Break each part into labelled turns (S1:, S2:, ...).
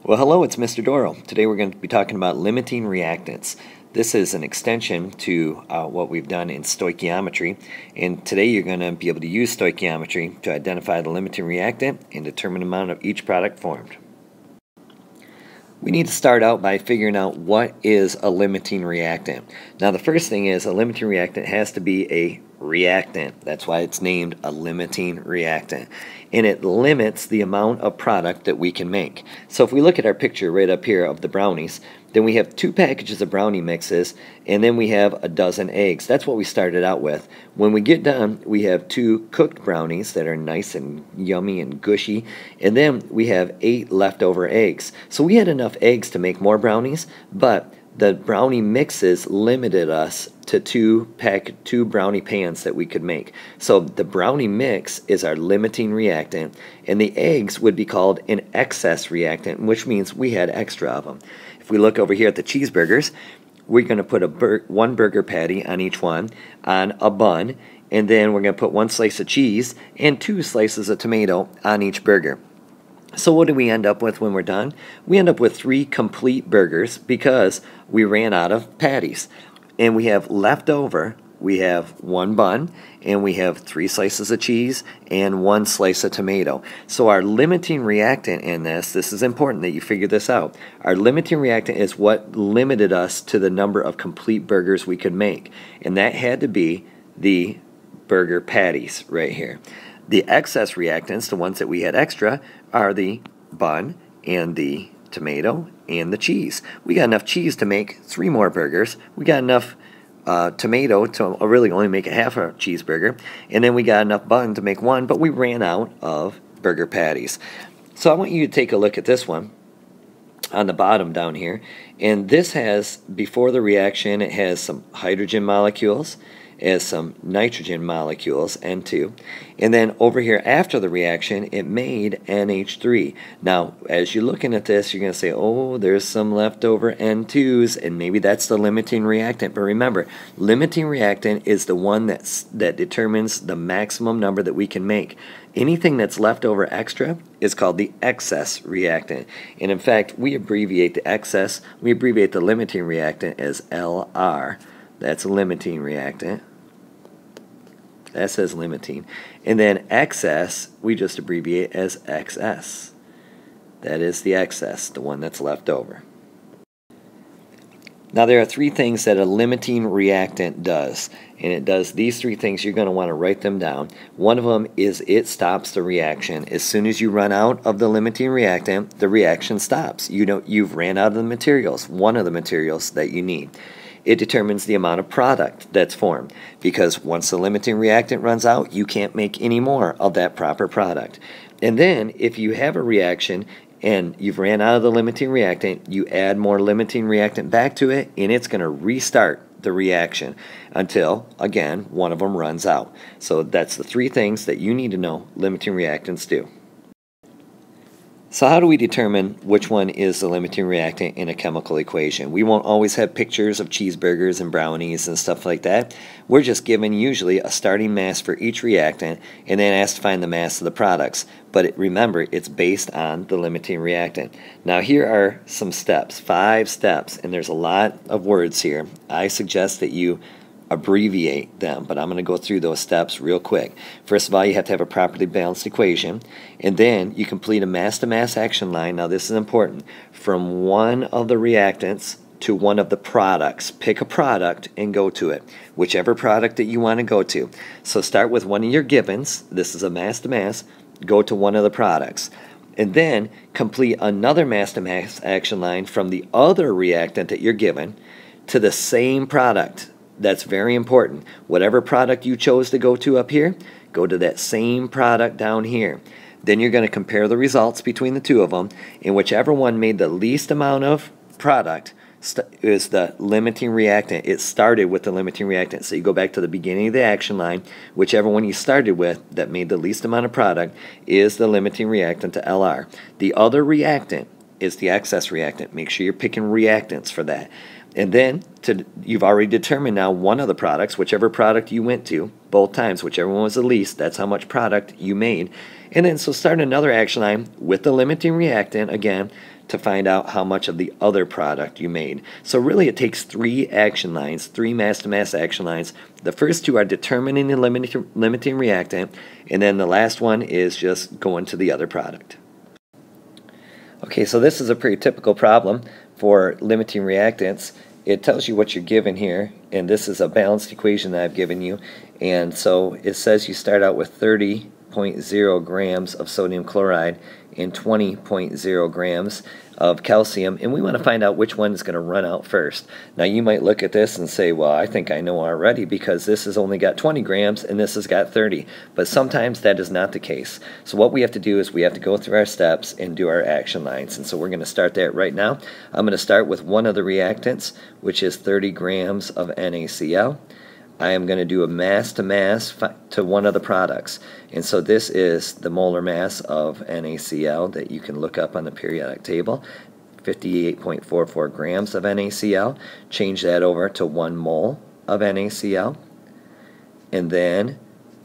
S1: Well, hello, it's Mr. Doro. Today we're going to be talking about limiting reactants. This is an extension to what we've done in stoichiometry, and today you're going to be able to use stoichiometry to identify the limiting reactant and determine the amount of each product formed. We need to start out by figuring out what is a limiting reactant. Now the first thing is a limiting reactant has to be a reactant. That's why it's named a limiting reactant. And it limits the amount of product that we can make. So if we look at our picture right up here of the brownies, then we have 2 packages of brownie mixes, and then we have a dozen eggs. That's what we started out with. When we get done, we have 2 cooked brownies that are nice and yummy and gushy, and then we have 8 leftover eggs. So we had enough eggs to make more brownies, but the brownie mixes limited us to 2 brownie pans that we could make. So the brownie mix is our limiting reactant, and the eggs would be called an excess reactant, which means we had extra of them. If we look over here at the cheeseburgers, we're going to put one burger patty on each one on a bun, and then we're going to put 1 slice of cheese and 2 slices of tomato on each burger. So what do we end up with when we're done? We end up with 3 complete burgers because we ran out of patties. And we have left over, we have 1 bun, and we have 3 slices of cheese and 1 slice of tomato. So our limiting reactant in this is important that you figure this out. Our limiting reactant is what limited us to the number of complete burgers we could make. And that had to be the burger patties right here. The excess reactants, the ones that we had extra, are the bun and the tomato and the cheese. We got enough cheese to make 3 more burgers. We got enough tomato to really only make a half a cheeseburger. And then we got enough bun to make 1, but we ran out of burger patties. So I want you to take a look at this one on the bottom down here. And this has, before the reaction, it has some hydrogen molecules, as some nitrogen molecules, N2, and then over here after the reaction it made NH3. Now as you're looking at this, you're going to say, oh, there's some leftover N2s, and maybe that's the limiting reactant. But remember, limiting reactant is the one that determines the maximum number that we can make. Anything that's left over extra is called the excess reactant. And in fact, we abbreviate the limiting reactant as LR. That's a limiting reactant. That says limiting. And then excess, we just abbreviate as XS. That is the excess, the one that's left over. Now there are 3 things that a limiting reactant does. And it does these 3 things. You're going to want to write them down. One of them is it stops the reaction. As soon as you run out of the limiting reactant, the reaction stops. You know, you've ran out of the materials, one of the materials that you need. It determines the amount of product that's formed, because once the limiting reactant runs out, you can't make any more of that proper product. And then if you have a reaction and you've ran out of the limiting reactant, you add more limiting reactant back to it, and it's going to restart the reaction until, again, one of them runs out. So that's the 3 things that you need to know limiting reactants do. So how do we determine which one is the limiting reactant in a chemical equation? We won't always have pictures of cheeseburgers and brownies and stuff like that. We're just given usually a starting mass for each reactant and then asked to find the mass of the products. But remember, it's based on the limiting reactant. Now here are some steps, 5 steps, and there's a lot of words here. I suggest that you abbreviate them, but I'm going to go through those steps real quick. First of all, you have to have a properly balanced equation, and then you complete a mass-to-mass action line. Now this is important. From one of the reactants to one of the products. Pick a product and go to it, whichever product that you want to go to. So start with one of your givens. This is a mass-to-mass. Go to one of the products. And then complete another mass-to-mass action line from the other reactant that you're given to the same product. That's very important. Whatever product you chose to go to up here, go to that same product down here. Then you're going to compare the results between the 2 of them, and whichever one made the least amount of product is the limiting reactant. It started with the limiting reactant. So you go back to the beginning of the action line. Whichever one you started with that made the least amount of product is the limiting reactant to LR. The other reactant is the excess reactant. Make sure you're picking reactants for that. And then you've already determined now one of the products, whichever product you went to, both times, whichever one was the least, that's how much product you made. And then so start another action line with the limiting reactant again to find out how much of the other product you made. So really it takes 3 action lines, 3 mass-to-mass action lines. The first 2 are determining the limiting reactant, and then the last one is just going to the other product. Okay, so this is a pretty typical problem for limiting reactants. It tells you what you're given here, and this is a balanced equation that I've given you. And so it says you start out with 30.0 grams of sodium chloride and 20.0 grams of calcium, and we want to find out which one is going to run out first. Now you might look at this and say, well, I think I know already because this has only got 20 grams and this has got 30, but sometimes that is not the case. So what we have to do is we have to go through our steps and do our action lines, and so we're going to start that right now. I'm going to start with one of the reactants, which is 30 grams of NaCl. I am going to do a mass-to-mass to one of the products. And so this is the molar mass of NaCl that you can look up on the periodic table, 58.44 grams of NaCl. Change that over to 1 mole of NaCl. And then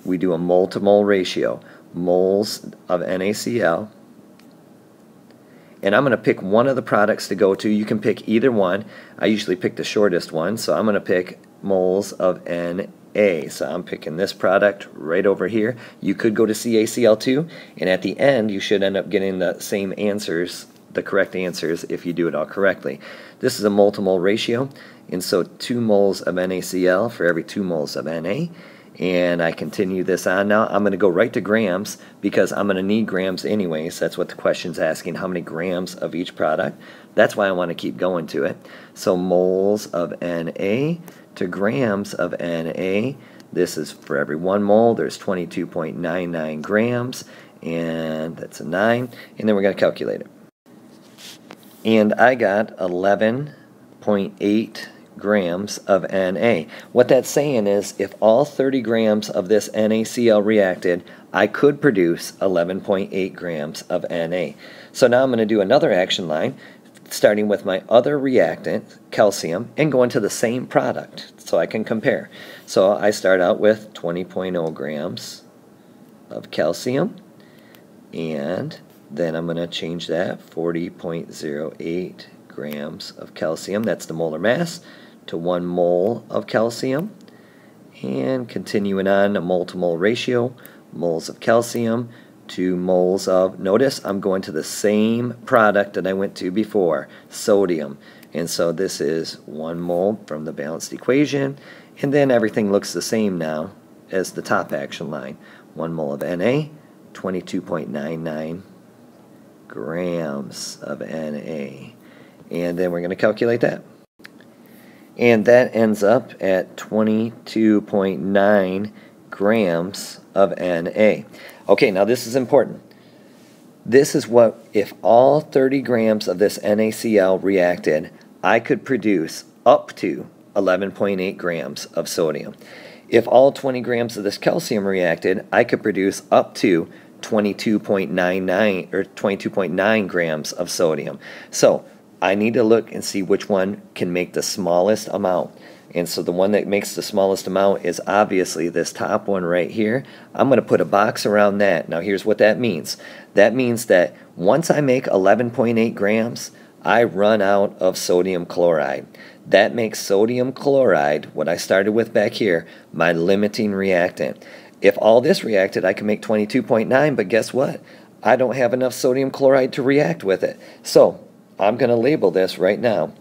S1: we do a mole-to-mole ratio, moles of NaCl. And I'm going to pick one of the products to go to. You can pick either one. I usually pick the shortest one, so I'm going to pick moles of Na. So I'm picking this product right over here. You could go to CaCl2, and at the end you should end up getting the same answers, the correct answers, if you do it all correctly. This is a mole-to-mole ratio, and so 2 moles of NaCl for every 2 moles of Na. And I continue this on now. I'm going to go right to grams because I'm going to need grams anyways. That's what the question's asking, how many grams of each product. That's why I want to keep going to it. So moles of Na to grams of Na. This is for every 1 mole, there's 22.99 grams, and that's a 9. And then we're going to calculate it. And I got 11.8 grams of Na. What that's saying is if all 30 grams of this NaCl reacted, I could produce 11.8 grams of Na. So now I'm going to do another action line, starting with my other reactant, calcium, and going to the same product so I can compare. So I start out with 20.0 grams of calcium, and then I'm going to change that 40.08 grams of calcium, that's the molar mass, to 1 mole of calcium, and continuing on a mole-to-mole ratio, moles of calcium to moles of, notice I'm going to the same product that I went to before, sodium, and so this is 1 mole from the balanced equation, and then everything looks the same now as the top action line. 1 mole of Na, 22.99 grams of Na. And then we're going to calculate that. And that ends up at 22.9 grams of Na. Okay, now this is important. This is what, if all 30 grams of this NaCl reacted, I could produce up to 11.8 grams of sodium. If all 20 grams of this calcium reacted, I could produce up to 22.99 or 22.9 grams of sodium. So I need to look and see which one can make the smallest amount. And so the one that makes the smallest amount is obviously this top one right here. I'm going to put a box around that. Now here's what that means. That means that once I make 11.8 grams, I run out of sodium chloride. That makes sodium chloride, what I started with back here, my limiting reactant. If all this reacted, I can make 22.9, but guess what? I don't have enough sodium chloride to react with it. So I'm going to label this right now,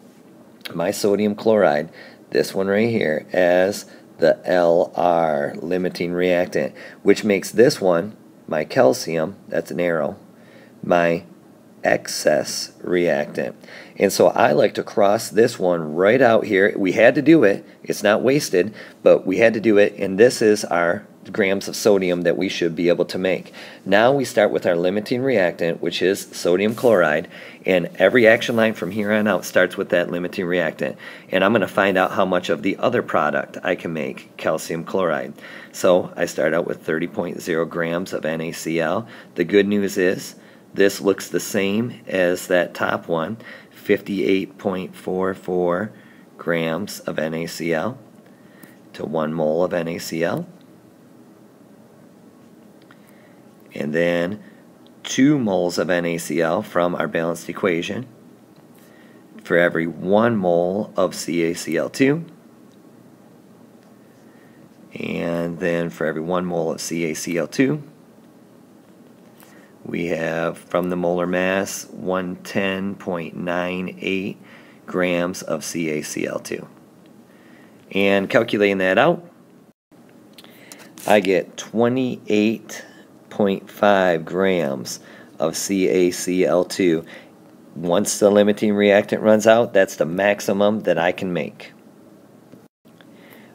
S1: my sodium chloride, this one right here, as the LR, limiting reactant, which makes this one, my calcium, that's an arrow, my excess reactant. And so I like to cross this one right out here. We had to do it. It's not wasted, but we had to do it, and this is our grams of sodium that we should be able to make. Now we start with our limiting reactant, which is sodium chloride, and every action line from here on out starts with that limiting reactant. And I'm going to find out how much of the other product I can make, calcium chloride. So I start out with 30.0 grams of NaCl. The good news is this looks the same as that top one, 58.44 grams of NaCl to 1 mole of NaCl. And then 2 moles of NaCl from our balanced equation for every 1 mole of CaCl2. And then for every 1 mole of CaCl2, we have from the molar mass 110.98 grams of CaCl2. And calculating that out, I get 28.5 grams of CaCl2. Once the limiting reactant runs out, that's the maximum that I can make.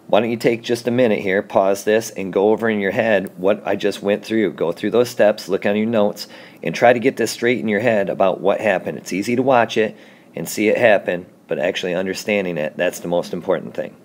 S1: Why don't you take just a minute here, pause this, and go over in your head what I just went through. Go through those steps, look on your notes, and try to get this straight in your head about what happened. It's easy to watch it and see it happen, but actually understanding it, that's the most important thing.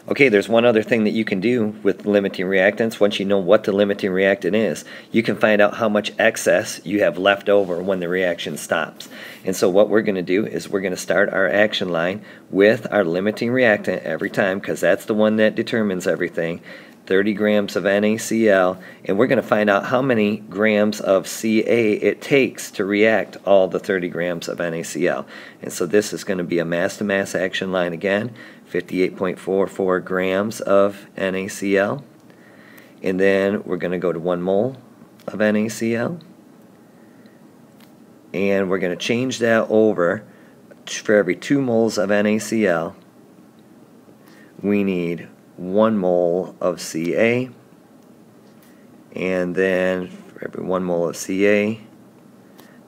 S1: Okay, there's one other thing that you can do with limiting reactants. Once you know what the limiting reactant is, you can find out how much excess you have left over when the reaction stops. And so what we're going to do is we're going to start our action line with our limiting reactant every time, because that's the one that determines everything. 30 grams of NaCl, and we're going to find out how many grams of Ca it takes to react all the 30 grams of NaCl. And so this is going to be a mass-to-mass action line again, 58.44 grams of NaCl. And then we're going to go to 1 mole of NaCl. And we're going to change that over for every 2 moles of NaCl. We need 1 mole of Ca, and then for every 1 mole of Ca,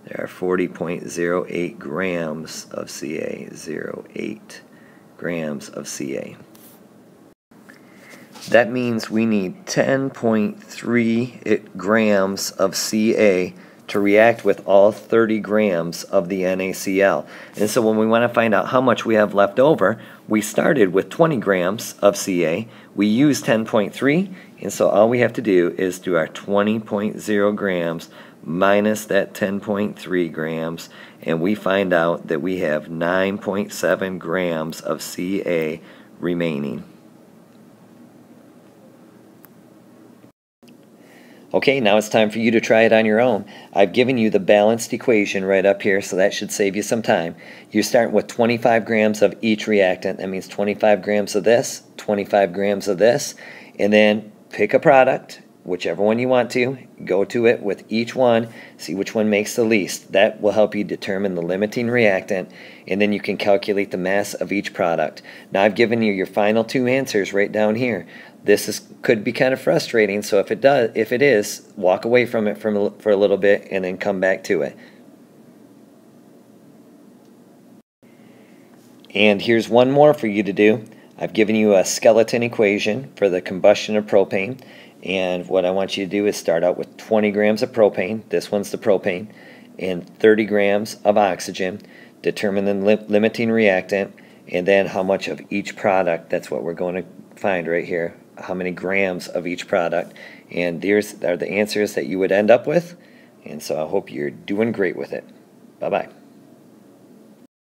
S1: there are 40.08 grams of Ca, 08 grams of Ca. That means we need 10.3 grams of Ca to react with all 30 grams of the NaCl. And so when we want to find out how much we have left over, we started with 20 grams of Ca, we used 10.3, and so all we have to do is do our 20.0 grams minus that 10.3 grams, and we find out that we have 9.7 grams of Ca remaining. Okay, now it's time for you to try it on your own. I've given you the balanced equation right up here, so that should save you some time. You're starting with 25 grams of each reactant. That means 25 grams of this, 25 grams of this, and then pick a product, whichever one you want to, go to it with each one, see which one makes the least. That will help you determine the limiting reactant, and then you can calculate the mass of each product. Now I've given you your final 2 answers right down here. This could be kind of frustrating, so if it is, walk away from it for a little bit and then come back to it. And here's one more for you to do. I've given you a skeleton equation for the combustion of propane, and what I want you to do is start out with 20 grams of propane, this one's the propane, and 30 grams of oxygen, determine the limiting reactant, and then how much of each product. That's what we're going to find right here, how many grams of each product, and these are the answers that you would end up with. And so I hope you're doing great with it. Bye-bye.